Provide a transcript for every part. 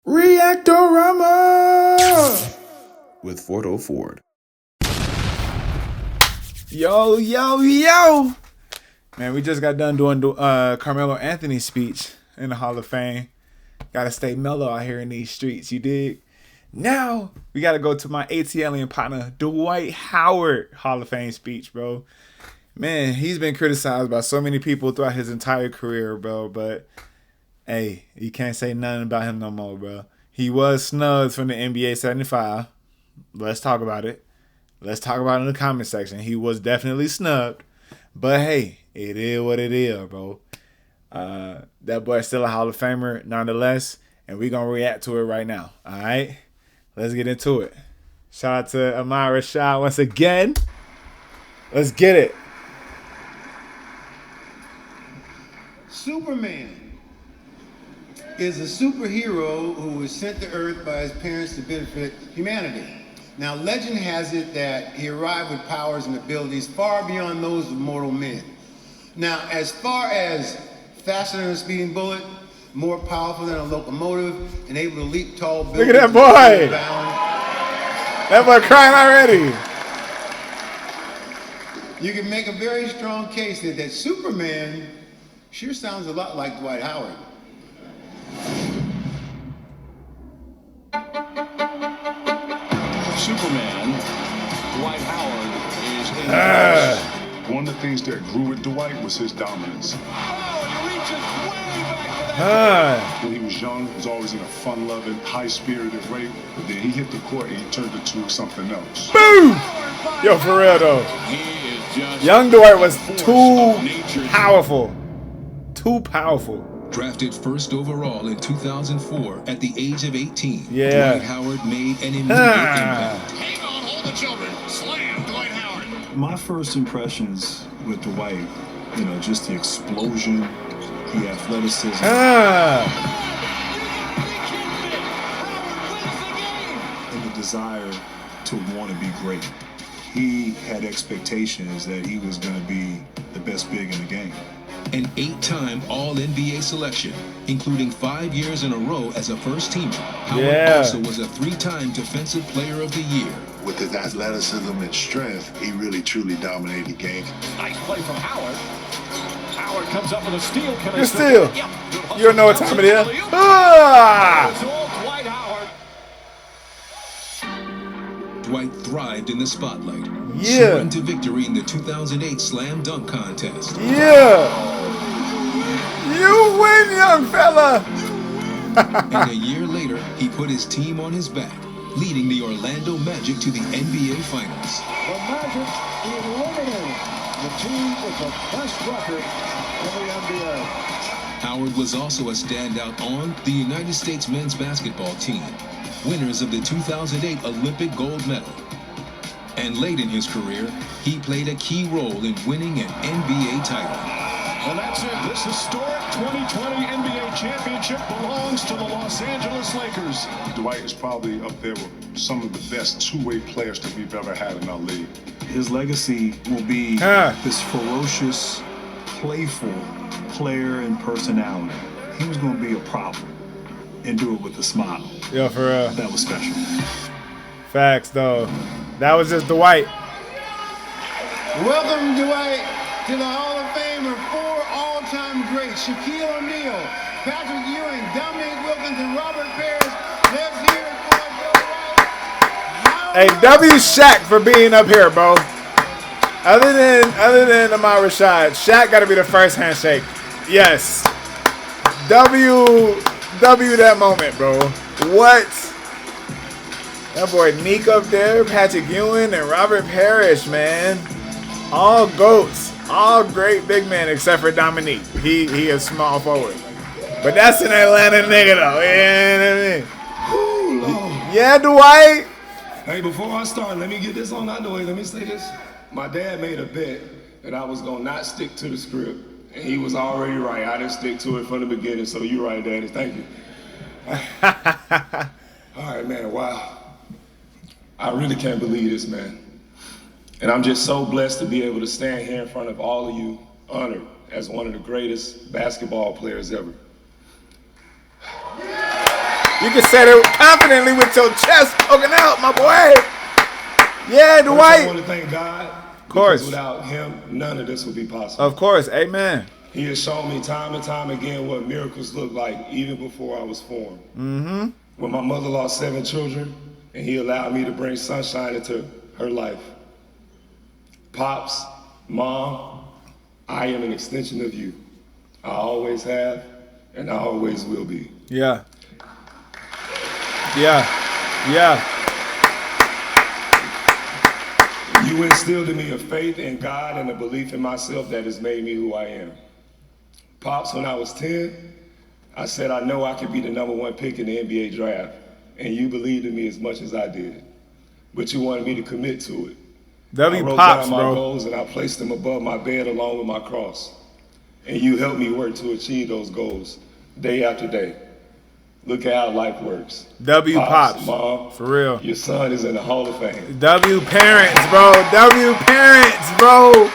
Reactorama with FordOhhFord. Yo. Man, we just got done doing Carmelo Anthony's speech in the Hall of Fame. Gotta stay mellow out here in these streets, you dig? Now, we gotta go to my ATLian partner, Dwight Howard Hall of Fame speech, bro. Man, he's been criticized by so many people throughout his entire career, bro. But, hey, you can't say nothing about him no more, bro. He was snubbed from the NBA 75. Let's talk about it. Let's talk about it in the comment section. He was definitely snubbed. But, hey, it is what it is, bro. That boy's still a Hall of Famer nonetheless. And we're going to react to it right now. All right? Let's get into it. Shout out to Amir Rashad once again. Let's get it. Superman is a superhero who was sent to Earth by his parents to benefit humanity. Now, legend has it that he arrived with powers and abilities far beyond those of mortal men. Now, as far as faster than a speeding bullet, more powerful than a locomotive, and able to leap tall buildings. Look at that boy! That boy crying already. You can make a very strong case that Superman sure sounds a lot like Dwight Howard. Superman, Dwight Howard, is in the One of the things that grew with Dwight was his dominance. he reaches way back When he was young, he was always in a fun-loving, high-spirited way. But then he hit the court and he turned it to something else. Boom! Yo, for real though. He is just Young Dwight was too powerful. Too powerful. Drafted first overall in 2004 at the age of 18, Yeah. Dwight Howard made an immediate impact. hang on, hold the children. Slam, Dwight Howard. My first impressions with Dwight, just the explosion, the athleticism, and the desire to want to be great. He had expectations that he was going to be the best big in the game. An 8-time All-NBA selection, including 5 years in a row as a first-teamer. Howard also was a 3-time Defensive Player of the Year. With his athleticism and strength, he really truly dominated the game. Nice play from Howard. Howard comes up with a steal. Can Good steal. You don't know what time it is. It's all Dwight Howard. Dwight thrived in the spotlight. Yeah. Soaring to victory in the 2008 Slam Dunk Contest. Yeah. You win, young fella. And a year later, he put his team on his back, leading the Orlando Magic to the NBA Finals. The Magic eliminated the team with the best record in the NBA. Howard was also a standout on the United States men's basketball team, winners of the 2008 Olympic gold medal. And late in his career, he played a key role in winning an NBA title. And that's it. This historic 2020 NBA championship belongs to the Los Angeles Lakers. Dwight is probably up there with some of the best two-way players that we've ever had in our league. His legacy will be this ferocious, playful player and personality. He was going to be a problem and do it with a smile. Yo, for real. That was special. Facts, though. That was just Dwight. Welcome, Dwight, to the Hall of Fame of 4 all-time greats: Shaquille O'Neal, Patrick Ewing, Dominique Wilkins, and Robert Parrish. Let's hear it for Dwight. Hey, W Shaq for being up here, bro. Other than Amir Rashad, Shaq got to be the first handshake. Yes. W that moment, bro. What? That boy Neek up there, Patrick Ewing, and Robert Parrish, man. All GOATs. All great big men except for Dominique. He is small forward. But that's an Atlanta nigga, though. You know what I mean? Yeah, Dwight. Hey, before I start, let me get this on out the way. Let me say this. My dad made a bet that I was going to not stick to the script. And he was already right. I didn't stick to it from the beginning. So you're right, Daddy. Thank you. All right, man. Wow. I really can't believe this, man. And I'm just so blessed to be able to stand here in front of all of you, honored as one of the greatest basketball players ever. You can say it confidently with your chest poking out, my boy. Yeah, Dwight. I want to thank God. Of course. Without him, none of this would be possible. Of course. Amen. He has shown me time and time again what miracles look like even before I was formed. Mm-hmm. When my mother lost 7 children, and he allowed me to bring sunshine into her life. Pops, Mom, I am an extension of you. I always have, and I always will be. Yeah. Yeah. Yeah. You instilled in me a faith in God and a belief in myself that has made me who I am. Pops, when I was 10, I said I know I could be the #1 pick in the NBA draft, and you believed in me as much as I did. But you wanted me to commit to it. I wrote down my goals and I placed them above my bed along with my cross. And you helped me work to achieve those goals day after day. Look at how life works. Pops. Mom, for real. Your son is in the Hall of Fame. Parents, bro. Parents, bro.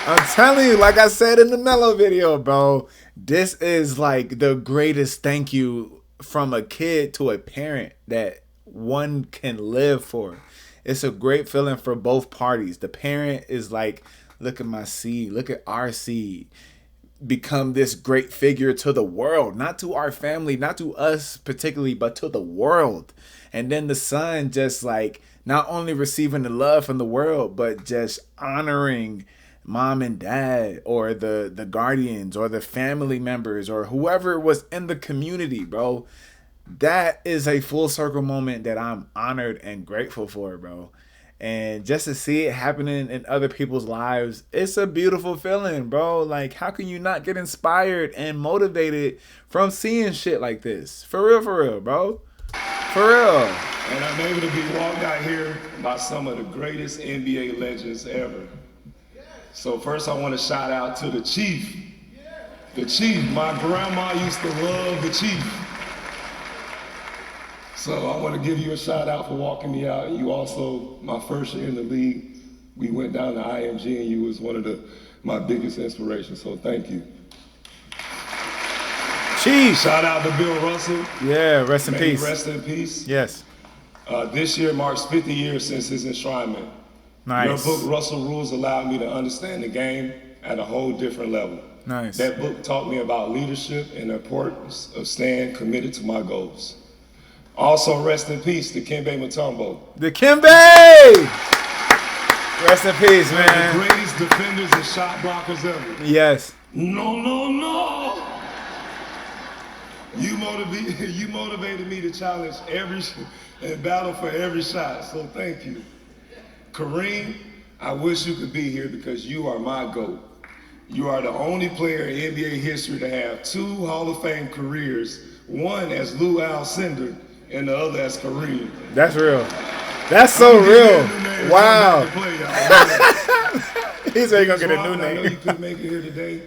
I'm telling you, like I said in the Mellow video, bro, this is like the greatest thank you from a kid to a parent that one can live for. It's a great feeling for both parties. The parent is like, look at my seed, look at our seed become this great figure to the world, not to our family, not to us particularly, but to the world. And then the son just like not only receiving the love from the world, but just honoring mom and dad or the guardians or the family members or whoever was in the community, bro. That is a full circle moment that I'm honored and grateful for, bro. And just to see it happening in other people's lives, it's a beautiful feeling, bro. Like, how can you not get inspired and motivated from seeing shit like this? For real, bro. For real. And I'm able to be walked out here by some of the greatest NBA legends ever. So first I want to shout out to the Chief. The Chief. My grandma used to love the Chief. So I want to give you a shout out for walking me out. You also, my first year in the league, we went down to IMG and you was one of my biggest inspirations. So thank you. Chief. Shout out to Bill Russell. Yeah, rest in peace. Rest in peace. Yes. This year marks 50 years since his enshrinement. Nice. Your book, Russell Rules, allowed me to understand the game at a whole different level. Nice. That book taught me about leadership and the importance of staying committed to my goals. Also, rest in peace to Kembe Mutombo. The Kembe! Rest in peace, man. One of the greatest defenders and shot blockers ever. Yes. No. You motivated me to challenge and battle for every shot, so thank you. Kareem, I wish you could be here because you are my GOAT. You are the only player in NBA history to have 2 Hall of Fame careers, one as Lou Alcindor and the other as Kareem. That's real. That's so real. Wow. He's ain't gonna get a new name. I know you couldn't make it here today,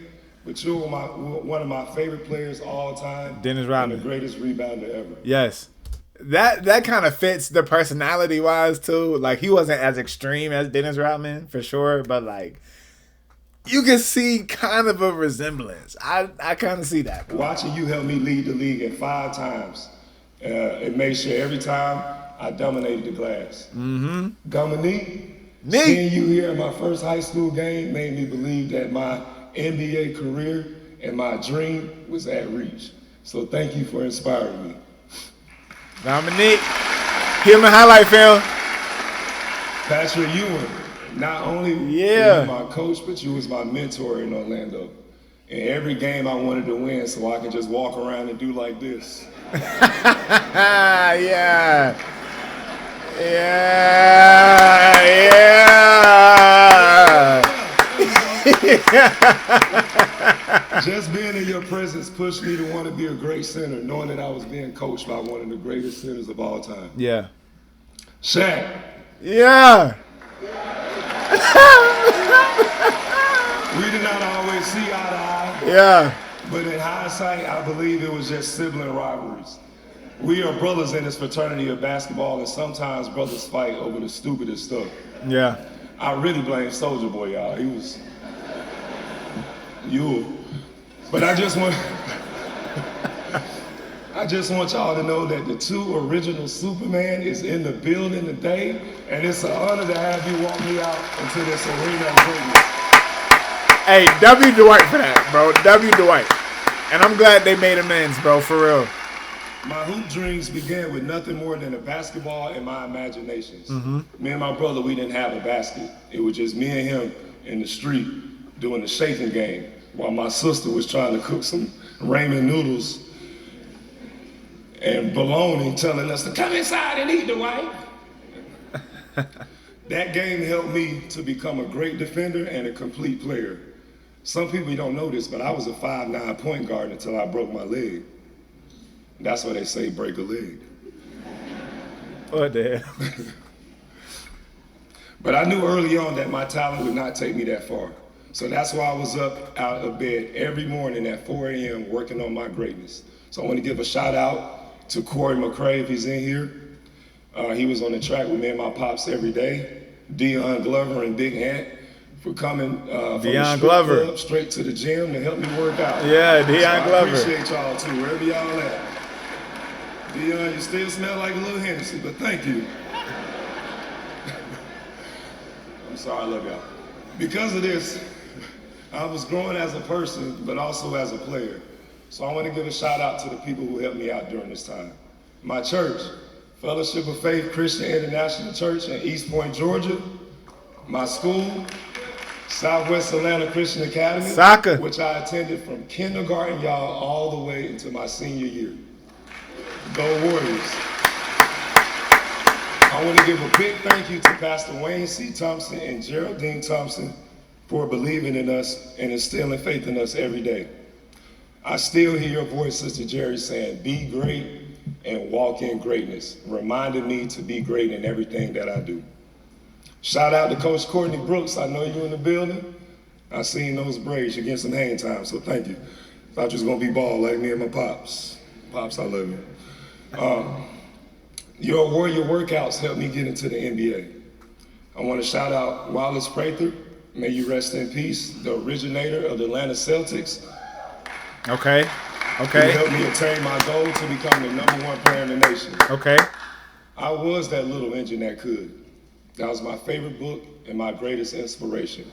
but you're one of my favorite players all time. Dennis Rodman. And the greatest rebounder ever. Yes. That kind of fits the personality wise too. Like, he wasn't as extreme as Dennis Rodman for sure, but like you can see kind of a resemblance. I kind of see that. Watching you help me lead the league at 5 times. It made sure every time I dominated the glass. Mm-hmm. Dominique, seeing you here at my first high school game made me believe that my NBA career and my dream was at reach. So thank you for inspiring me. Dominique, hear my highlight film. Patrick Ewing, not only were you my coach, but you was my mentor in Orlando. In every game I wanted to win so I could just walk around and do like this. Yeah. Just being in your presence pushed me to want to be a great center, knowing that I was being coached by one of the greatest centers of all time. Yeah. Shaq. Yeah. We did not always see eye to eye. Yeah. But in hindsight, I believe it was just sibling rivalries. We are brothers in this fraternity of basketball, and sometimes brothers fight over the stupidest stuff. Yeah. I really blame Soulja Boy, y'all. He was But I just want I just want y'all to know that the 2 original Superman is in the building today, and it's an honor to have you walk me out into this arena of greatness. Hey, W. Dwight for that, bro. W. Dwight. And I'm glad they made amends, bro, for real. My hoop dreams began with nothing more than a basketball in my imaginations. Mm-hmm. Me and my brother, we didn't have a basket. It was just me and him in the street doing the shaking game while my sister was trying to cook some ramen noodles and bologna, telling us to come inside and eat, Dwight. That game helped me to become a great defender and a complete player. Some people don't know this, but I was a 5'9" point guard until I broke my leg. That's why they say break a leg. What the hell? But I knew early on that my talent would not take me that far. So that's why I was up out of bed every morning at 4 a.m. working on my greatness. So I want to give a shout out to Corey McCray if he's in here. He was on the track with me and my pops every day. Deion Glover and Big Ant for coming from the strip club straight to the gym to help me work out. Yeah, Deion Glover. I appreciate y'all too, wherever y'all at. Deion, you still smell like a little Hennessy, but thank you. I'm sorry, I love y'all. Because of this, I was growing as a person, but also as a player. So I want to give a shout out to the people who helped me out during this time. My church, Fellowship of Faith Christian International Church in East Point, Georgia. My school, Southwest Atlanta Christian Academy, which I attended from kindergarten, y'all, all the way into my senior year. Go Warriors. I want to give a big thank you to Pastor Wayne C. Thompson and Geraldine Thompson for believing in us and instilling faith in us every day. I still hear your voice, Sister Jerry, saying, be great and walk in greatness, reminding me to be great in everything that I do. Shout out to Coach Courtney Brooks. I know you in the building. I seen those braids. You're getting some hang time, so thank you. Thought you was going to be bald like me and my pops. Pops, I love you. Your Warrior workouts helped me get into the NBA. I want to shout out Wallace Prather. May you rest in peace, the originator of the Atlanta Celtics. Okay. He helped me attain my goal to become the #1 player in the nation. Okay. I was that little engine that could. That was my favorite book and my greatest inspiration.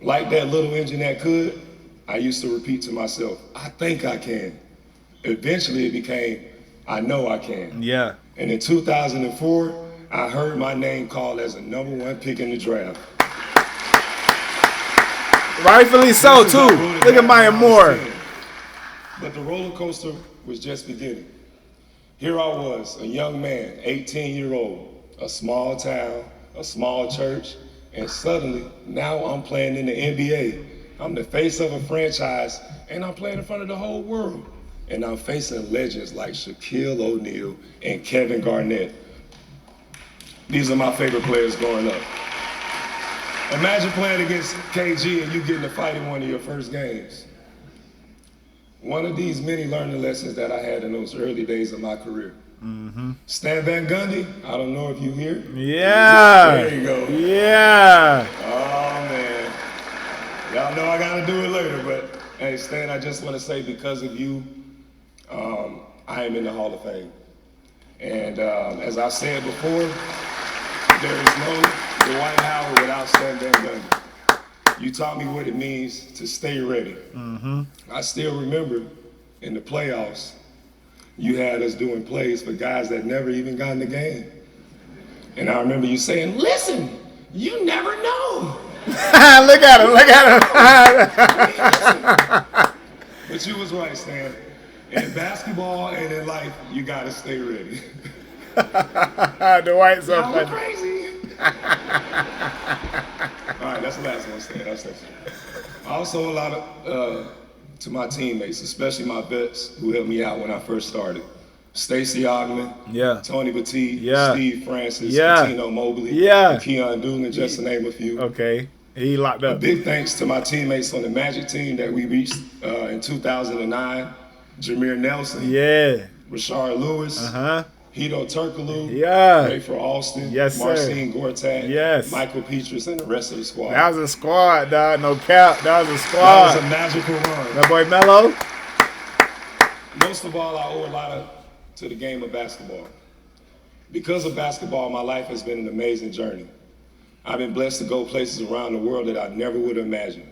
Like that little engine that could, I used to repeat to myself, I think I can. Eventually it became, I know I can. Yeah. And in 2004, I heard my name called as a #1 pick in the draft. Rightfully so, too. Look at Maya Moore. But the roller coaster was just beginning. Here I was, a young man, 18-year-old, a small town, a small church, and suddenly, now I'm playing in the NBA. I'm the face of a franchise, and I'm playing in front of the whole world. And I'm facing legends like Shaquille O'Neal and Kevin Garnett. These are my favorite players growing up. Imagine playing against KG and you getting a fight in one of your first games. One of these many learning lessons that I had in those early days of my career. Mm-hmm. Stan Van Gundy, I don't know if you here. Yeah. There you go. Yeah. Oh, man. Y'all know I got to do it later, but hey, Stan, I just want to say because of you, I am in the Hall of Fame. And as I said before, there is no Dwight Howard without Stan Van Gundy. You taught me what it means to stay ready. Mm-hmm. I still remember in the playoffs, you had us doing plays for guys that never even got in the game. And I remember you saying, listen, you never know. Look at him, look at him. But you was right, Stan. In basketball and in life, you gotta stay ready. Dwight's so Y'all funny. Crazy. All right, that's the last one, Stan. That's it. Also, a lot of to my teammates, especially my vets who helped me out when I first started. Stacey Ogman, Yeah. Tony Batiste, Yeah. Steve Francis, Yeah. Tino Mobley, Yeah. Keon Doolin, just to name a few. Okay. He locked A up. big thanks to my teammates on the Magic team that we reached in 2009. Jameer Nelson, Yeah. Rashard Lewis, Uh-huh. Hito Turkoglu, Yeah. Ray for Austin, Yes, sir. Marcin Gortat, Yes. Michael Petrus, and the rest of the squad. That was a squad, dog. No cap. That was a That squad. was a magical run. That boy Mello. Most of all, I owe a lot to the game of basketball. Because of basketball, my life has been an amazing journey. I've been blessed to go places around the world that I never would have imagined.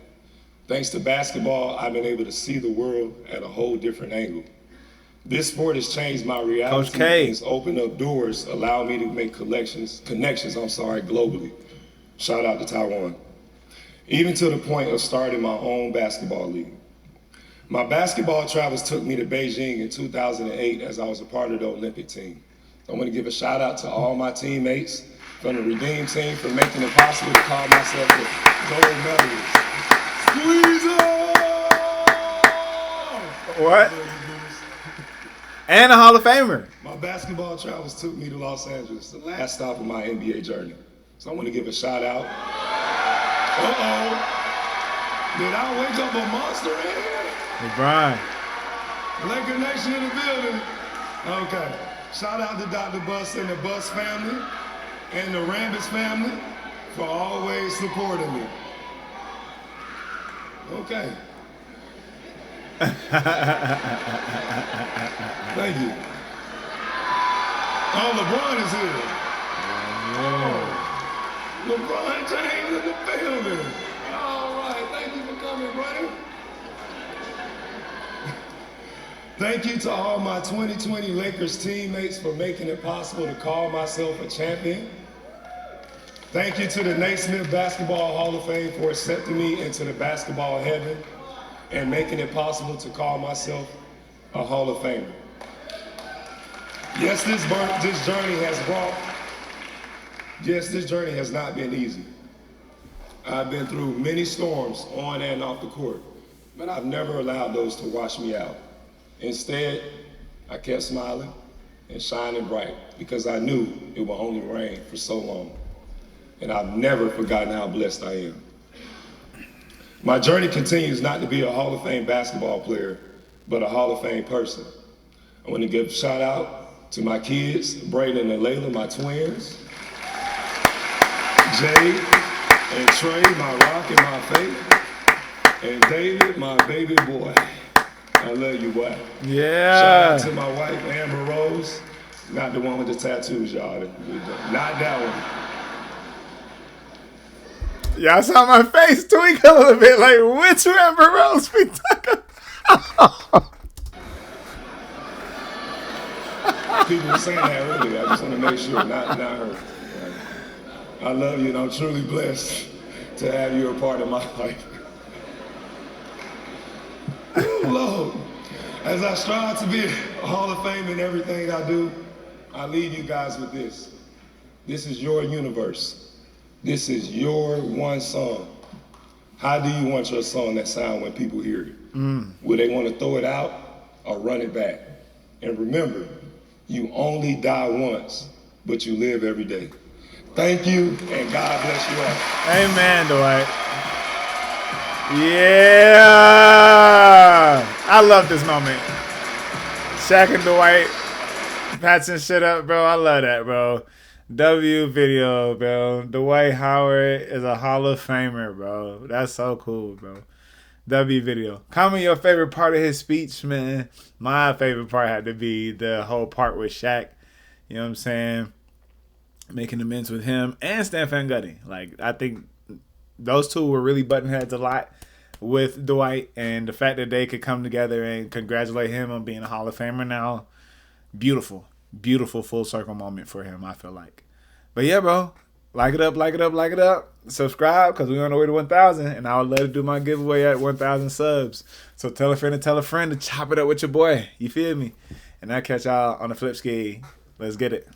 Thanks to basketball, I've been able to see the world at a whole different angle. This sport has changed my reality and has opened up doors, allowed me to make connections, globally. Shout out to Taiwan. Even to the point of starting my own basketball league. My basketball travels took me to Beijing in 2008 as I was a part of the Olympic team. I want to give a shout out to all my teammates from the Redeem team for making it possible to call myself the gold medalist. Squeeze up! What? And a Hall of Famer. My basketball travels took me to Los Angeles, the last stop of my NBA journey. So I want to give a shout out. Uh-oh. Did I wake up a monster in here? LeBron. Laker Nation in the building. Okay. Shout out to Dr. Buss and the Buss family and the Rambis family for always supporting me. Okay. Thank you. Oh, LeBron is here. Oh, LeBron James in the building. All right, thank you for coming, buddy. Thank you to all my 2020 Lakers teammates for making it possible to call myself a champion. Thank you to the Naismith Basketball Hall of Fame for accepting me into the basketball heaven and making it possible to call myself a Hall of Famer. Yes, this journey has not been easy. I've been through many storms on and off the court, but I've never allowed those to wash me out. Instead, I kept smiling and shining bright because I knew it would only rain for so long. And I've never forgotten how blessed I am. My journey continues not to be a Hall of Fame basketball player, but a Hall of Fame person. I want to give a shout out to my kids, Brayden and Layla, my twins, Jay and Trey, my rock and my faith, and David, my baby boy. I love you, boy. Yeah. Shout out to my wife, Amber Rose. Not the one with the tattoos, y'all. Not that one. Y'all saw my face tweak a little bit, like, which Amber Rose we talking about? People were saying that earlier. I just want to make sure, not her. I love you, and I'm truly blessed to have you a part of my life. Lord, as I strive to be a Hall of Fame in everything I do, I leave you guys with this. This is your universe. This is your one song. How do you want your song to sound when people hear it? Will they want to throw it out or run it back? And remember, you only die once, but you live every day. Thank you, and God bless you all. Amen, Dwight. Yeah. I love this moment. Shaq and Dwight patching shit up, bro. I love that, bro. W video, bro. Dwight Howard is a Hall of Famer, bro. That's so cool, bro. W video. Comment your favorite part of his speech, man. My favorite part had to be the whole part with Shaq. You know what I'm saying? Making amends with him and Stan Van Gundy. Like, I think those two were really button heads a lot with Dwight, and the fact that they could come together and congratulate him on being a Hall of Famer now, beautiful full circle moment for him, I feel like. But yeah, bro, like it up, subscribe, because we're on the way to 1,000, and I would love to do my giveaway at 1,000 subs. So tell a friend to chop it up with your boy, you feel me? And I'll catch y'all on the flip ski. Let's get it.